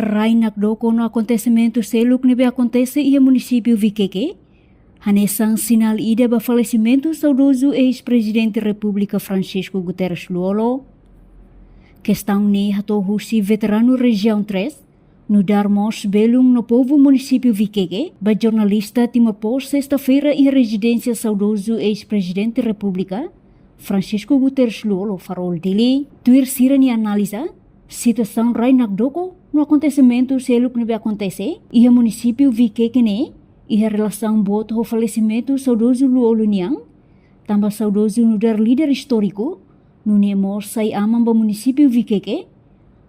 Rainak doko no acontecimento seluk nebe acontece e município Viqueque. Hanesang sinal ida ba falecimento saudoso ex-presidente República Francisco Guterres Luolo. Questão ni hatohu si veterano região 3, no Darmos Belung no povo município Viqueque, ba jornalista timopos sexta-feira em residência saudoso ex-presidente República Francisco Guterres Luolo farol dele. Tuir sira ni analisa situação Rainak doko no acontecimento seluk nebe acontece e o município Viqueque ne e a relação boto ao falecimento saudoso Luolo niang, tambah saudoso no dar líder histórico no nemo sai amam ba município Viqueque,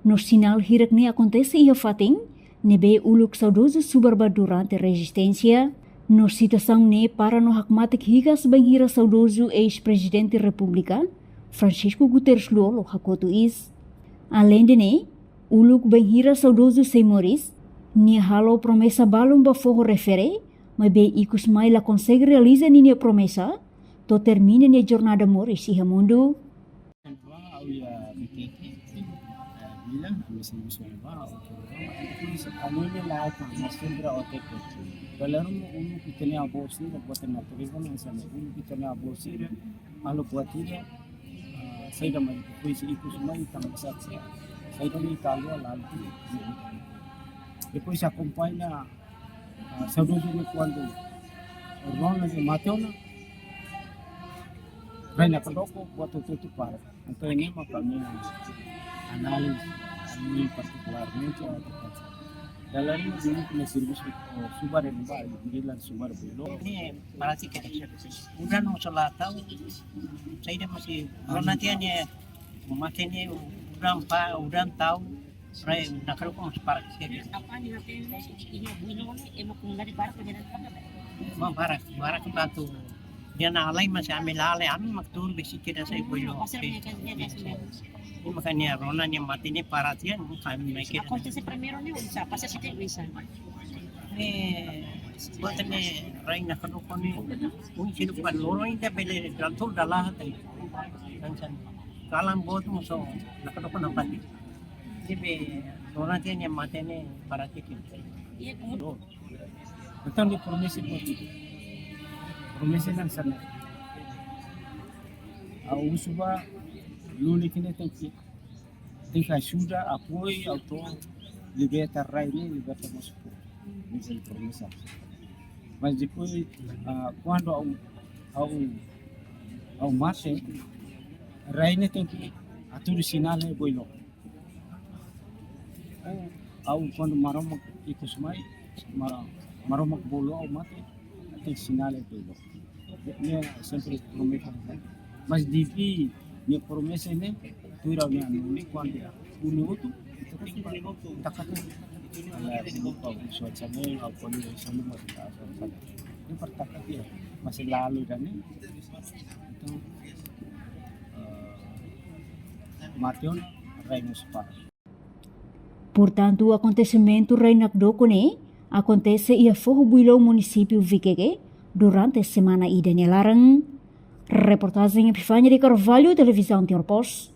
no sinal hirak ne acontece e a fating nebe uluk saudoso subarba durante a resistência, no situação ne para no hakmatik higas bang hira saudoso ex-presidente República Francisco Guterres Luolo hakoto is. Além de ne, uluk bang hira saudoso Seymoris, ni halo promessa balum ba forro refere, mas be ikus mai la consegue realiza ni promessa, to termina ni jornada moris iha mundo. Bilang kami sendiri kami ni lahat ng sendra o teko. Kalau ulu kita ni abosi, buat naturalisme yang sama. Ulu kita ni abosi, alu buat ini. Saya dah mahu puisi ikut semua hitam besar. Saya dah Italia lalu. Depois acompanha saudade de quando Ronald Mateona vem na Cadocco buat tutup para. Então ini makanya analis ini particularmente dalam ini punya service subar yang baik, bilang subar belum. Ini berarti kita udah no salah tahu. Saya masih nantinya makanya udah tahu. Saya nak kalau masih parah sekali. Apa ni nanti ini bulan ni emo kembali barak ke jalan apa? Mau barak bantu. Dia nak alai masih ambil alai, ambil maktul besi kita saya boleh. Ini makanya Rona yang mati ni paratian bukan mereka. Acontece primeiro ni usa, passa se tem visa. Buat ni rai nak kalau kau ni, mungkin bukan lorong ini beli transport dalah tadi. Kan kalam buat musuh nak kalau kau nampak ni. Jadi Rona dia yang mati ni paratian. Iya, kemudian. Então de promessa promessa não sana. A usuba luli kini tem que ajuda, apoio, auto libertar rai ni libertar musuh. Isso é promessa. Mas depois quando ao mate rai ni tem que atur sinal é boilo. Au quando maromak ikut semai maromak bolo au mate tem sinal é boilo. Ini sempre promessa. Mas divi minha promessa ini tu irá me anular quando o minuto takat suasana apa ni sama macam ini pertakat dia masih lalu dan itu Mateon Rainos Par. Portanto, o acontecimento Rainak doko ne acontece e a forro builo município Viqueque durante a semana ida nelarang. Reportagem Epifânia de Carvalho, televisão Tiorpos.